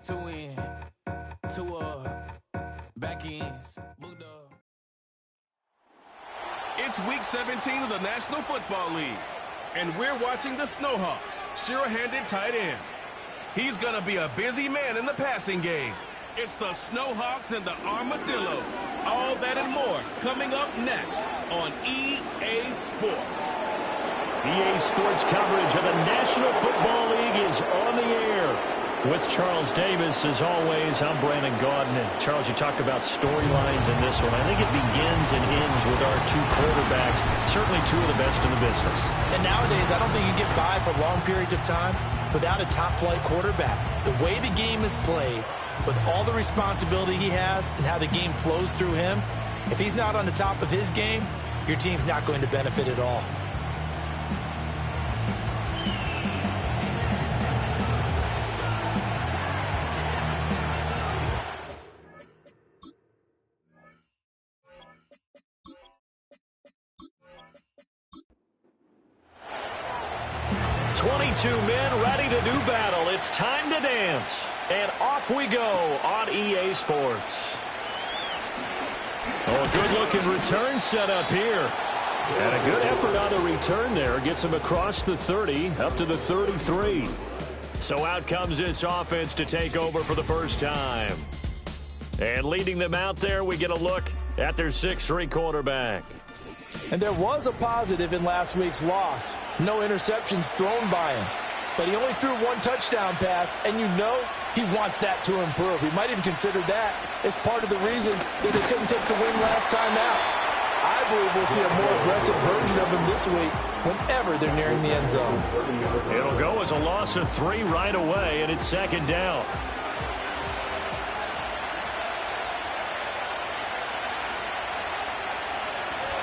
Two in, two back ends. Boot up. It's week 17 of the National Football League, and we're watching the Snowhawks, sure-handed tight end. He's going to be a busy man in the passing game. It's the Snowhawks and the Armadillos. All that and more coming up next on EA Sports. EA Sports coverage of the National Football League is on the air. With Charles Davis, as always, I'm Brandon Gaudin. And Charles, you talk about storylines in this one. I think it begins and ends with our two quarterbacks, certainly two of the best in the business. And nowadays, I don't think you get by for long periods of time without a top-flight quarterback. The way the game is played, with all the responsibility he has and how the game flows through him, if he's not on the top of his game, your team's not going to benefit at all. Men ready to do battle. It's time to dance. And off we go on EA Sports. Oh, good-looking return set up here. And a good effort on the return there. Gets him across the 30, up to the 33. So out comes this offense to take over for the first time. And leading them out there, we get a look at their 6'3" quarterback. And there was a positive in last week's loss. No interceptions thrown by him. But he only threw one touchdown pass, and you know he wants that to improve. He might even consider that as part of the reason that they couldn't take the win last time out. I believe we'll see a more aggressive version of him this week whenever they're nearing the end zone. It'll go as a loss of 3 right away, and it's second down.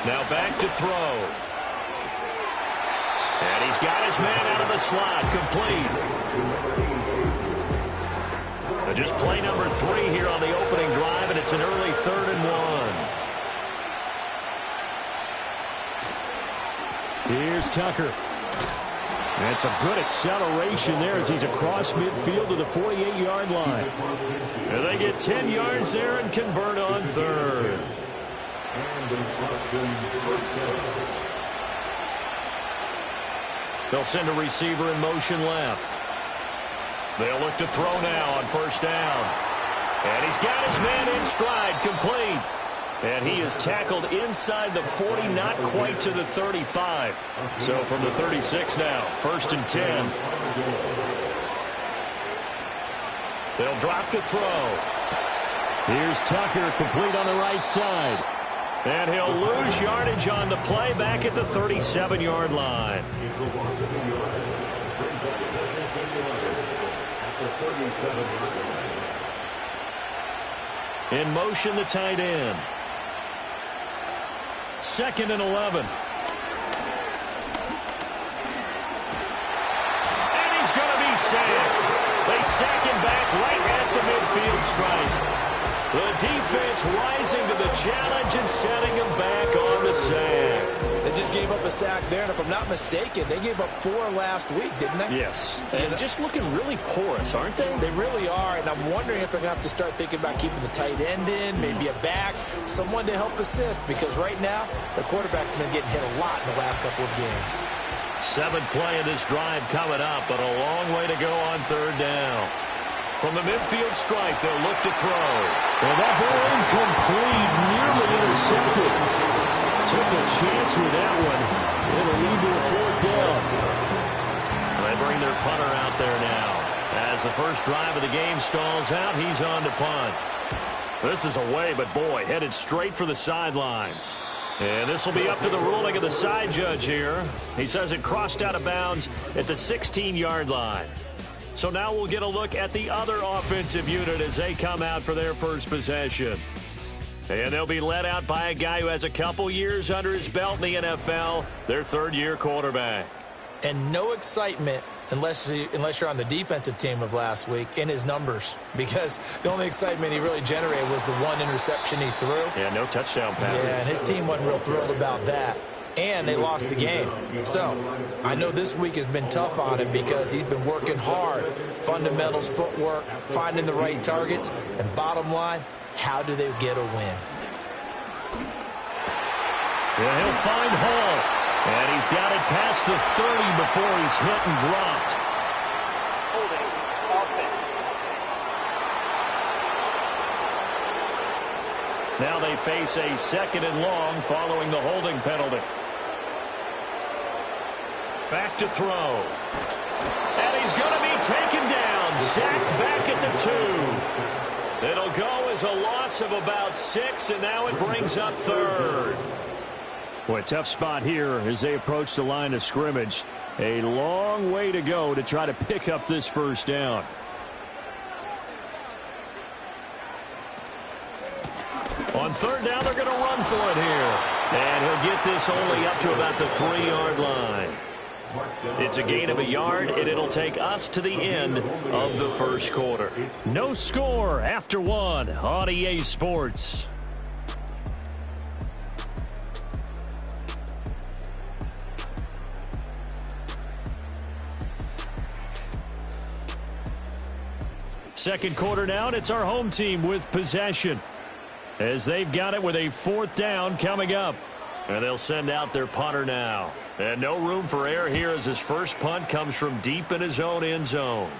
Now back to throw. And he's got his man out of the slot, complete. Just play number 3 here on the opening drive, and it's an early 3rd and 1. Here's Tucker. And some good acceleration there as he's across midfield to the 48-yard line. And they get 10 yards there and convert on 3rd. They'll send a receiver in motion left. They'll look to throw now on first down. And he's got his man in stride, complete. And he is tackled inside the 40, not quite to the 35. So from the 36 now, 1st and 10. They'll drop to throw. Here's Tucker, complete on the right side. And he'll lose yardage on the play back at the 37-yard line. In motion, the tight end. 2nd and 11. And he's going to be sacked. They sack him back right at the midfield stripe. The defense rising to the challenge and setting him back on the sack. They just gave up a sack there, and if I'm not mistaken, they gave up 4 last week, didn't they? Yes. And just looking really porous, aren't they? They really are, and I'm wondering if they're going to have to start thinking about keeping the tight end in, maybe a back, someone to help assist, because right now, the quarterback's been getting hit a lot in the last couple of games. 7th play of this drive coming up, but a long way to go on 3rd down. From the midfield stripe, they'll look to throw. And that ball incomplete, nearly intercepted. Took a chance with that one. It'll lead to a 4th down. They bring their punter out there now. As the first drive of the game stalls out, he's on to punt. This is away, but boy, headed straight for the sidelines. And this will be up to the ruling of the side judge here. He says it crossed out of bounds at the 16-yard line. So now we'll get a look at the other offensive unit as they come out for their first possession. And they'll be led out by a guy who has a couple years under his belt in the NFL, their 3rd-year quarterback. And no excitement unless you're on the defensive team of last week in his numbers, because the only excitement he really generated was the 1 interception he threw. Yeah, no touchdown passes. Yeah, and his team wasn't real thrilled about that. and they lost the game. So I know this week has been tough on him because he's been working hard. Fundamentals, footwork, finding the right targets, and bottom line, how do they get a win? Yeah, he'll find Hall, and he's got it past the 30 before he's hit and dropped. Holding offense. Now they face a 2nd and long following the holding penalty. Back to throw. And he's going to be taken down. Sacked back at the 2. It'll go as a loss of about 6, and now it brings up 3rd. Boy, tough spot here as they approach the line of scrimmage. A long way to go to try to pick up this 1st down. On 3rd down, they're going to run for it here. And he'll get this only up to about the 3-yard line. It's a gain of a yard, and it'll take us to the end of the 1st quarter. No score after 1 on EA Sports. Second quarter now, and it's our home team with possession, as they've got it with a 4th down coming up. And they'll send out their punter now. And no room for error here as his first punt comes from deep in his own end zone.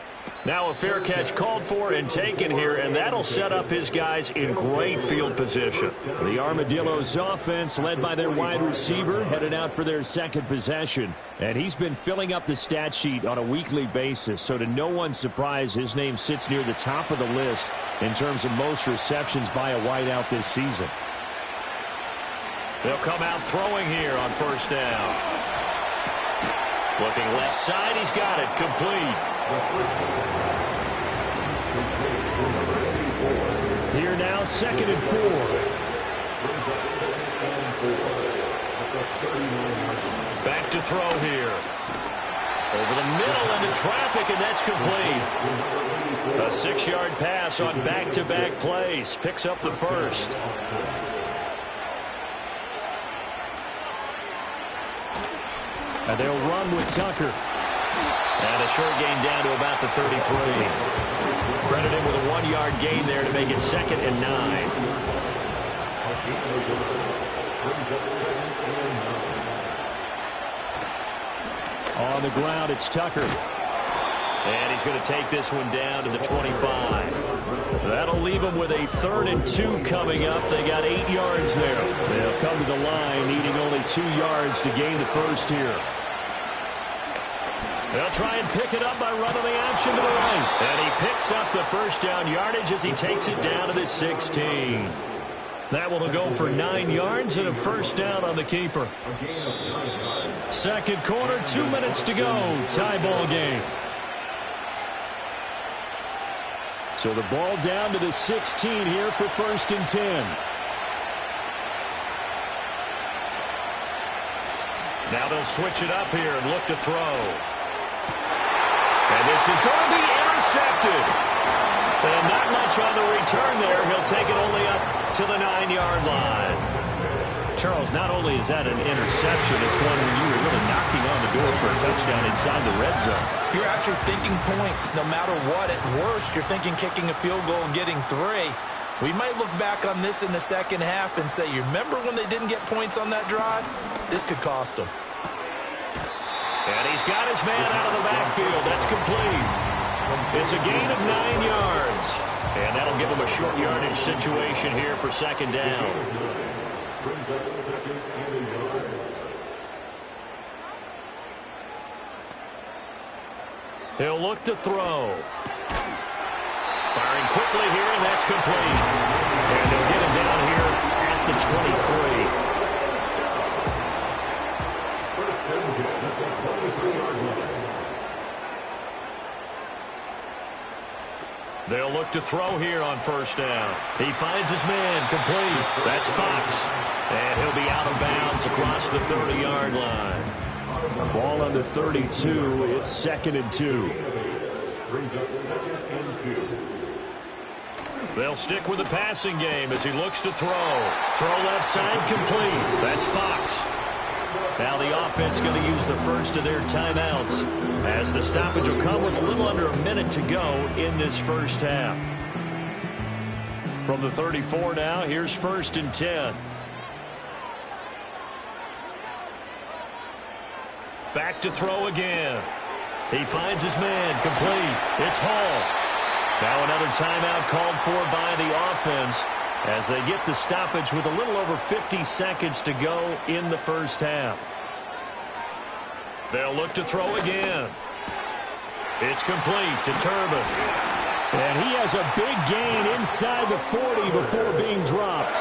Now a fair catch called for and taken here, and that'll set up his guys in great field position. The Armadillos offense, led by their wide receiver, headed out for their 2nd possession. And he's been filling up the stat sheet on a weekly basis, so to no one's surprise, his name sits near the top of the list in terms of most receptions by a wideout this season. They'll come out throwing here on 1st down. Looking left side, he's got it, complete. Here now, 2nd and 4. Back to throw here. Over the middle into traffic, and that's complete. A 6-yard pass on back-to-back plays. Picks up the 1st. And they'll run with Tucker. And a short gain down to about the 33. Credit him with a 1-yard gain there to make it 2nd and 9. On the ground, it's Tucker. And he's going to take this one down to the 25. That'll leave them with a 3rd and 2 coming up. They got 8 yards there. They'll come to the line needing only 2 yards to gain the 1st here. They'll try and pick it up by running the option to the right. And he picks up the 1st down yardage as he takes it down to the 16. That one will go for 9 yards and a 1st down on the keeper. 2nd quarter, 2 minutes to go. Tie ball game. So the ball down to the 16 here for 1st and 10. Now they'll switch it up here and look to throw. And this is going to be intercepted. And not much on the return there. He'll take it only up to the 9-yard line. Charles, not only is that an interception, it's one when you were really knocking on the door for a touchdown inside the red zone. You're actually thinking points no matter what. At worst, you're thinking kicking a field goal and getting 3. We might look back on this in the 2nd half and say, you remember when they didn't get points on that drive? This could cost them. And he's got his man out of the backfield. That's complete. It's a gain of 9 yards. And that'll give him a short yardage situation here for 2nd down. He'll look to throw. Firing quickly here, and that's complete. And they'll get him down here at the 23. They'll look to throw here on 1st down. He finds his man, complete. That's Fox. And he'll be out of bounds across the 30-yard line. Ball on the 32. It's 2nd and 2. They'll stick with the passing game as he looks to throw. Throw left side, complete. That's Fox. Now the offense going to use the first of their timeouts, as the stoppage will come with a little under a minute to go in this first half. From the 34 now, here's 1st and 10. Back to throw again. He finds his man, complete. It's Hall. Now another timeout called for by the offense as they get the stoppage with a little over 50 seconds to go in the first half. They'll look to throw again. It's complete to Turbin. And he has a big gain inside the 40 before being dropped.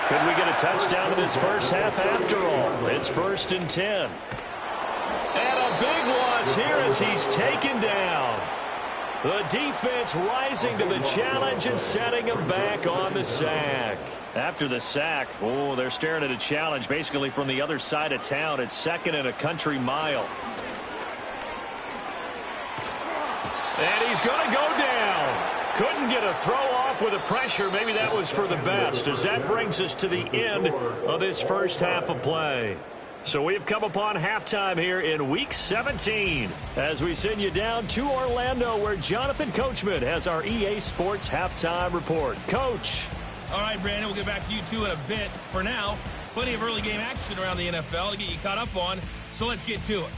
Could we get a touchdown in this first half after all? It's 1st and 10. And a big loss here as he's taken down. The defense rising to the challenge and setting him back on the sack. After the sack, oh, they're staring at a challenge basically from the other side of town. It's 2nd and a country mile. And he's going to go down. Couldn't get a throw off with the pressure. Maybe that was for the best, as that brings us to the end of this first half of play. So we've come upon halftime here in Week 17 as we send you down to Orlando, where Jonathan Coachman has our EA Sports Halftime Report. Coach. All right, Brandon, we'll get back to you two in a bit. For now, plenty of early game action around the NFL to get you caught up on, so let's get to it.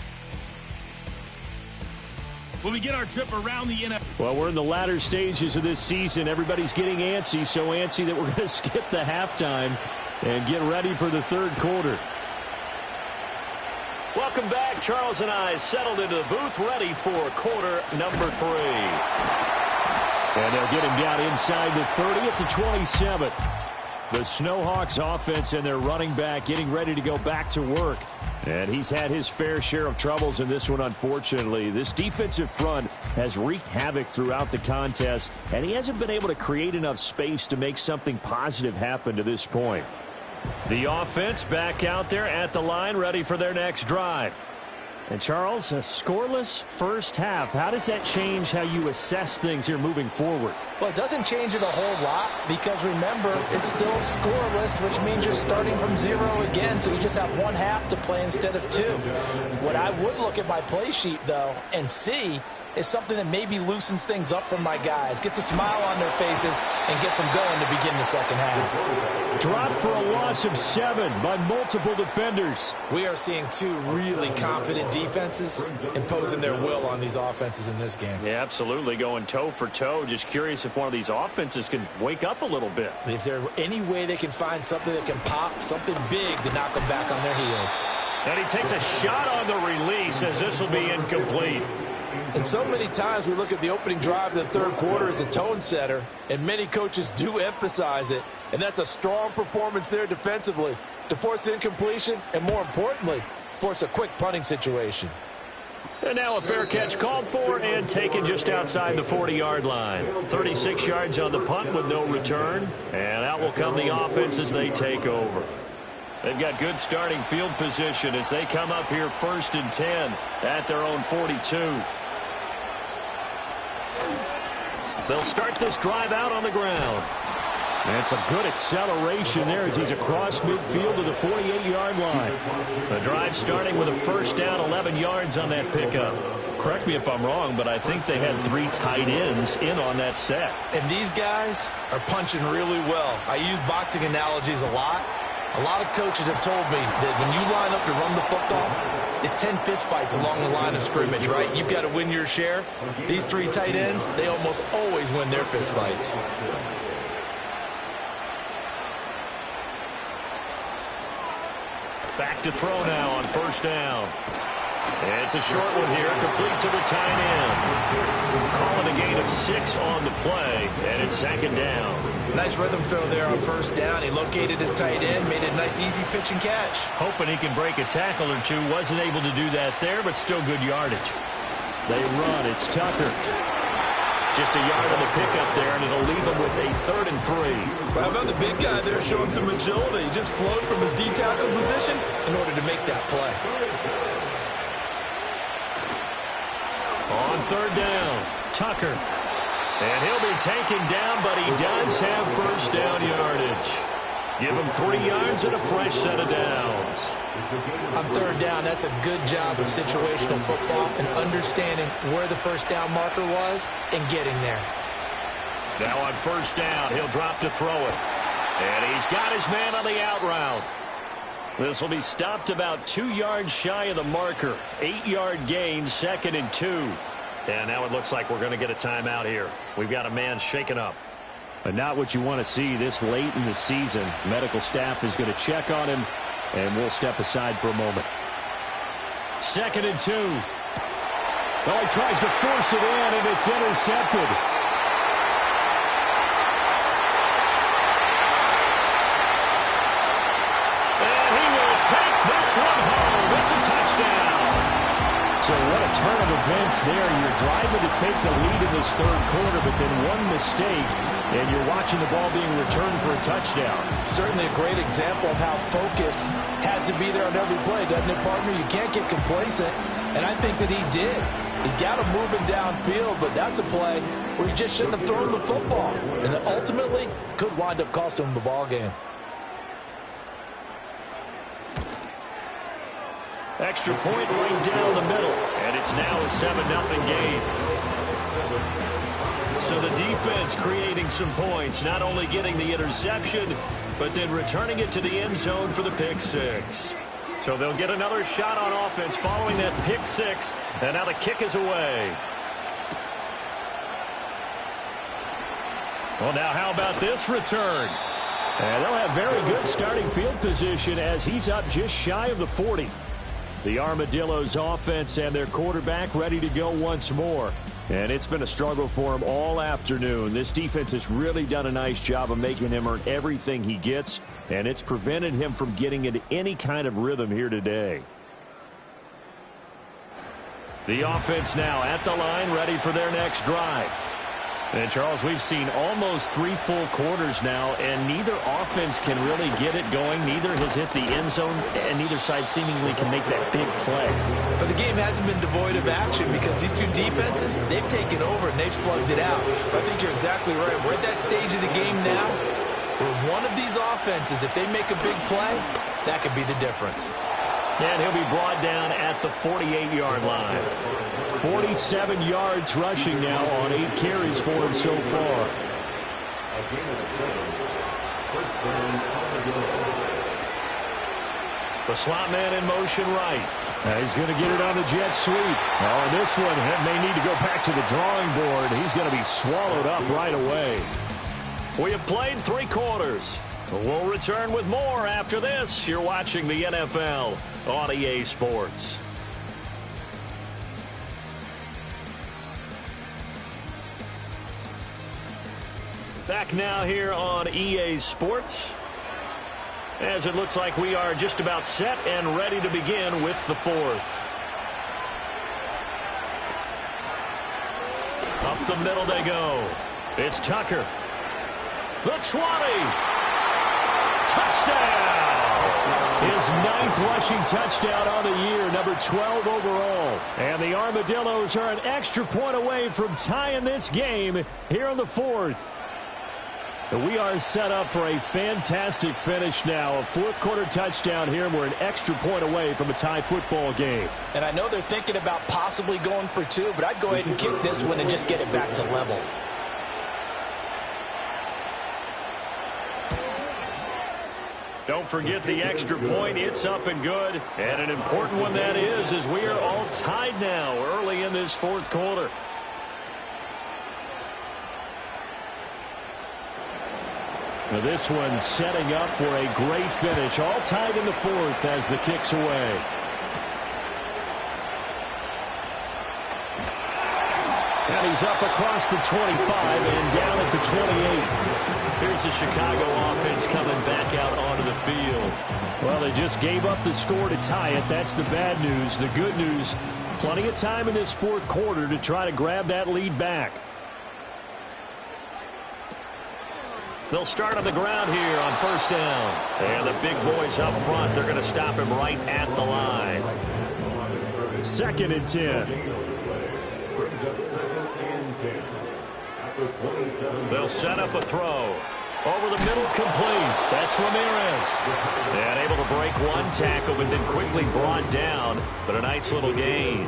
We'll begin our trip around the NFL. Well, we're in the latter stages of this season. Everybody's getting antsy, so antsy that we're going to skip the halftime and get ready for the third quarter. Welcome back. Charles and I settled into the booth, ready for quarter number 3. And they'll get him down inside the 30 at the 27. The Snowhawks offense and their running back getting ready to go back to work. And he's had his fair share of troubles in this one, unfortunately. This defensive front has wreaked havoc throughout the contest, and he hasn't been able to create enough space to make something positive happen to this point. The offense back out there at the line, ready for their next drive. And, Charles, a scoreless first half. How does that change how you assess things here moving forward? Well, it doesn't change it a whole lot because, remember, it's still scoreless, which means you're starting from 0 again, so you just have one half to play instead of 2. What I would look at my play sheet, though, and see is something that maybe loosens things up for my guys, gets a smile on their faces, and gets them going to begin the second half. Dropped for a loss of 7 by multiple defenders. We are seeing two really confident defenses imposing their will on these offenses in this game. Yeah, absolutely, going toe for toe. Just curious if one of these offenses can wake up a little bit. Is there any way they can find something that can pop, something big to knock them back on their heels? And he takes a shot on the release as this will be incomplete. And so many times we look at the opening drive of the third quarter as a tone setter, and many coaches do emphasize it, and that's a strong performance there defensively to force incompletion and, more importantly, force a quick punting situation. And now a fair catch called for and taken just outside the 40-yard line. 36 yards on the punt with no return, and out will come the offense as they take over. They've got good starting field position as they come up here 1st and 10 at their own 42. They'll start this drive out on the ground. That's a good acceleration there as he's across midfield to the 48-yard line. The drive starting with a first down, 11 yards on that pickup. Correct me if I'm wrong, but I think they had 3 tight ends in on that set. And these guys are punching really well. I use boxing analogies a lot. A lot of coaches have told me that when you line up to run the football, it's 10 fistfights along the line of scrimmage, right? You've got to win your share. These 3 tight ends, they almost always win their fistfights. Back to throw now on first down. It's a short one here, complete to the tight end. Calling a gain of 6 on the play, and it's 2nd down. Nice rhythm throw there on first down. He located his tight end, made it a nice easy pitch and catch. Hoping he can break a tackle or two. Wasn't able to do that there, but still good yardage. They run. It's Tucker. Just a yard on the pickup there, and it'll leave him with a 3rd and 3. Well, how about the big guy there showing some agility? He just flowed from his D-tackle position in order to make that play. On 3rd down, Tucker. And he'll be taken down, but he does have first down yardage. Give him 3 yards and a fresh set of downs. On third down, that's a good job of situational football and understanding where the first down marker was and getting there. Now on first down, he'll drop to throw it. And he's got his man on the out route. This will be stopped about 2 yards shy of the marker. 8-yard gain, 2nd and 2. And now it looks like we're going to get a timeout here. We've got a man shaken up. But not what you want to see this late in the season. Medical staff is going to check on him, and we'll step aside for a moment. 2nd and 2. Well, he tries to force it in, and it's intercepted. And he will take this one home. It's a touchdown. So what a turn of events there. You're driving to take the lead in this third quarter, but then one mistake, and you're watching the ball being returned for a touchdown. Certainly a great example of how focus has to be there on every play, doesn't it, partner? You can't get complacent, and I think that he did. He's got him moving downfield, but that's a play where he just shouldn't have thrown the football, and that ultimately could wind up costing him the ball game. Extra point right down the middle, and it's now a 7-0 game. So the defense creating some points, not only getting the interception, but then returning it to the end zone for the pick six. So they'll get another shot on offense following that pick six, and now the kick is away. Well, now how about this return? And they'll have very good starting field position as he's up just shy of the 40. The Armadillos offense and their quarterback ready to go once more. And it's been a struggle for him all afternoon. This defense has really done a nice job of making him earn everything he gets, and it's prevented him from getting into any kind of rhythm here today. The offense now at the line, ready for their next drive. And, Charles, we've seen almost 3 full quarters now, and neither offense can really get it going. Neither has hit the end zone, and neither side seemingly can make that big play. But the game hasn't been devoid of action because these two defenses, they've taken over and they've slugged it out. But I think you're exactly right. We're at that stage of the game now where one of these offenses, if they make a big play, that could be the difference. And he'll be brought down at the 48-yard line. 47 yards rushing now on 8 carries for him so far. The slot man in motion right. He's going to get it on the jet sweep. Oh, and this one may need to go back to the drawing board. He's going to be swallowed up right away. We have played 3 quarters. We'll return with more after this. You're watching the NFL on EA Sports. Back now here on EA Sports, as it looks like we are just about set and ready to begin with the 4th. Up the middle they go. It's Tucker. The 20. Touchdown! His 9th rushing touchdown on the year, number 12 overall. And the Armadillos are an extra point away from tying this game here in the 4th. We are set up for a fantastic finish now. A 4th quarter touchdown here, and we're an extra point away from a tie football game. And I know they're thinking about possibly going for 2, but I'd go ahead and kick this one and just get it back to level. Don't forget the extra point. It's up and good. And an important one that is, as we are all tied now early in this 4th quarter. Now this one setting up for a great finish. All tied in the 4th as the kick's away. And he's up across the 25 and down at the 28. Here's the Chicago offense coming back out onto the field. Well, they just gave up the score to tie it. That's the bad news. The good news, plenty of time in this 4th quarter to try to grab that lead back. They'll start on the ground here on first down. And the big boys up front, they're going to stop him right at the line. 2nd and 10. They'll set up a throw. Over the middle, complete. That's Ramirez. And able to break one tackle, but then quickly brought down. But a nice little gain.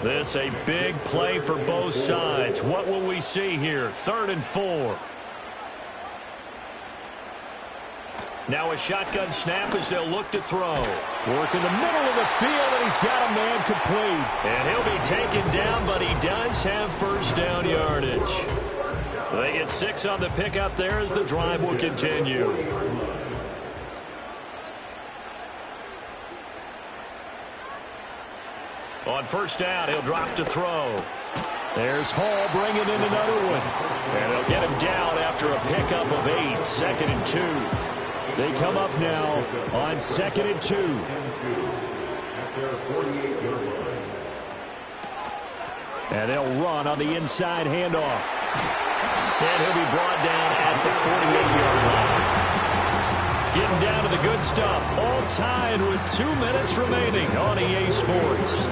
This a big play for both sides. What will we see here? 3rd and 4. Now a shotgun snap as they'll look to throw. Work in the middle of the field, and he's got a man complete. And he'll be taken down, but he does have first down yardage. They get 6 on the pickup there as the drive will continue. On first down, he'll drop to throw. There's Hall bringing in another one. And they'll get him down after a pickup of 8, 2nd and 2. They come up now on 2nd and 2. And they'll run on the inside handoff. And he'll be brought down at the 48-yard line. Getting down to the good stuff. All tied with 2 minutes remaining on EA Sports.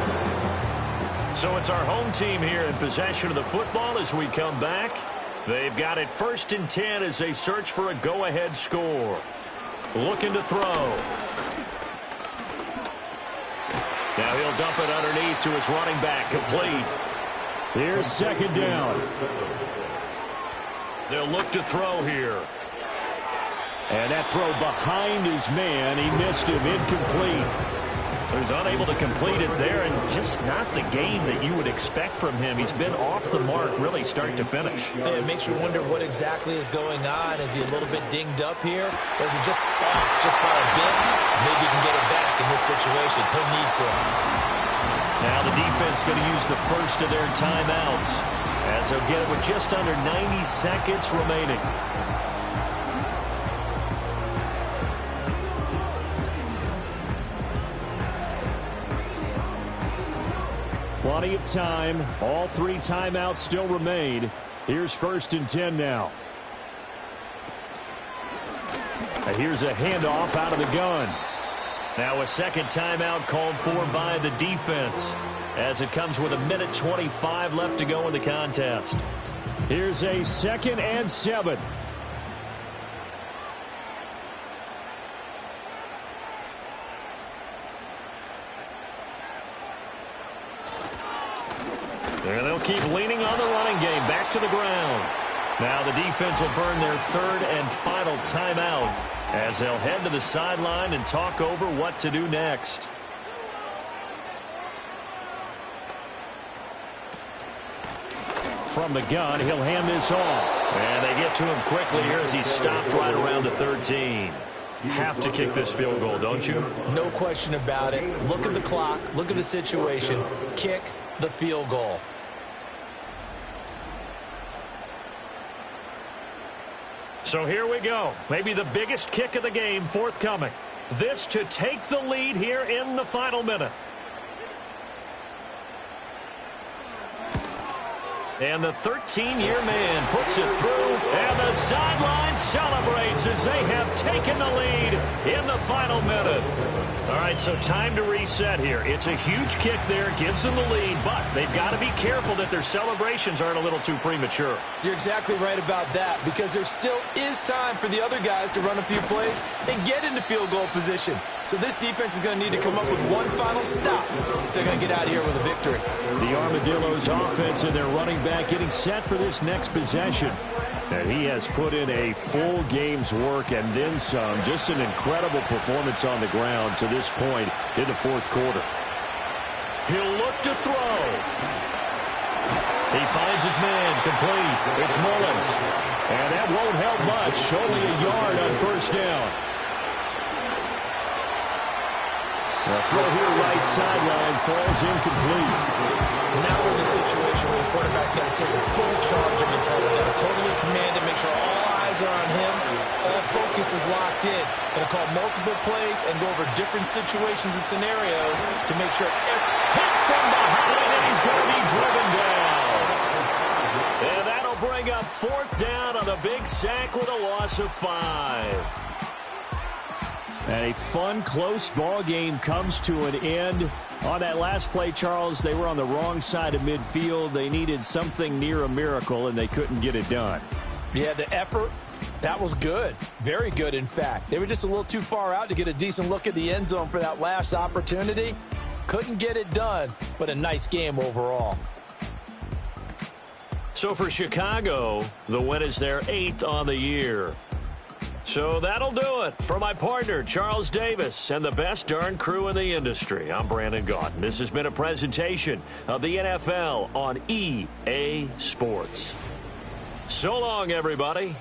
So it's our home team here in possession of the football as we come back. They've got it 1st and 10 as they search for a go-ahead score. Looking to throw. Now he'll dump it underneath to his running back. Complete. Here's 2nd down. They'll look to throw here. And that throw behind his man. He missed him. Incomplete. So he's unable to complete it there, and just not the game that you would expect from him. He's been off the mark really start to finish. It makes you wonder what exactly is going on. Is he a little bit dinged up here? Or is he just off just by a bit? Maybe he can get it back in this situation. He'll need to. Now the defense going to use the first of their timeouts as they'll get it with just under 90 seconds remaining. Plenty of time. All 3 timeouts still remain. Here's 1st and 10 now. And here's a handoff out of the gun. Now a second timeout called for by the defense as it comes with 1:25 left to go in the contest. Here's a 2nd and 7. And they'll keep leaning on the running game. Back to the ground. Now the defense will burn their 3rd and final timeout as they'll head to the sideline and talk over what to do next. From the gun, he'll hand this off. And they get to him quickly here as he stopped right around the 13. Have to kick this field goal, don't you? No question about it. Look at the clock. Look at the situation. Kick the field goal. So here we go. Maybe the biggest kick of the game forthcoming. This to take the lead here in the final minute. And the 13-year man puts it through, and the sideline celebrates as they have taken the lead in the final minute. All right, so time to reset here. It's a huge kick there, gives them the lead, but they've got to be careful that their celebrations aren't a little too premature. You're exactly right about that, because there still is time for the other guys to run a few plays and get into field goal position. So this defense is going to need to come up with one final stop if they're going to get out of here with a victory. The Armadillos offense and their running back getting set for this next possession. And he has put in a full game's work and then some. Just an incredible performance on the ground to this point in the 4th quarter. He'll look to throw. He finds his man complete. It's Mullins. And that won't help much. Only a yard on first down. The throw here right sideline falls incomplete. Now we're in the situation where the quarterback's got to take full charge of his head. He's got to totally command it, make sure all eyes are on him. All focus is locked in. Going to call multiple plays and go over different situations and scenarios to make sure. Hit from behind, and he's going to be driven down. And that'll bring up 4th down on a big sack with a loss of 5. And a fun, close ball game comes to an end. On that last play, Charles, they were on the wrong side of midfield. They needed something near a miracle, and they couldn't get it done. Yeah, the effort That was good. Very good, in fact. They were just a little too far out to get a decent look at the end zone for that last opportunity. Couldn't get it done, but a nice game overall. So for Chicago, the win is their 8th on the year. So that'll do it. For my partner, Charles Davis, and the best darn crew in the industry, I'm Brandon Gaudin. This has been a presentation of the NFL on EA Sports. So long, everybody.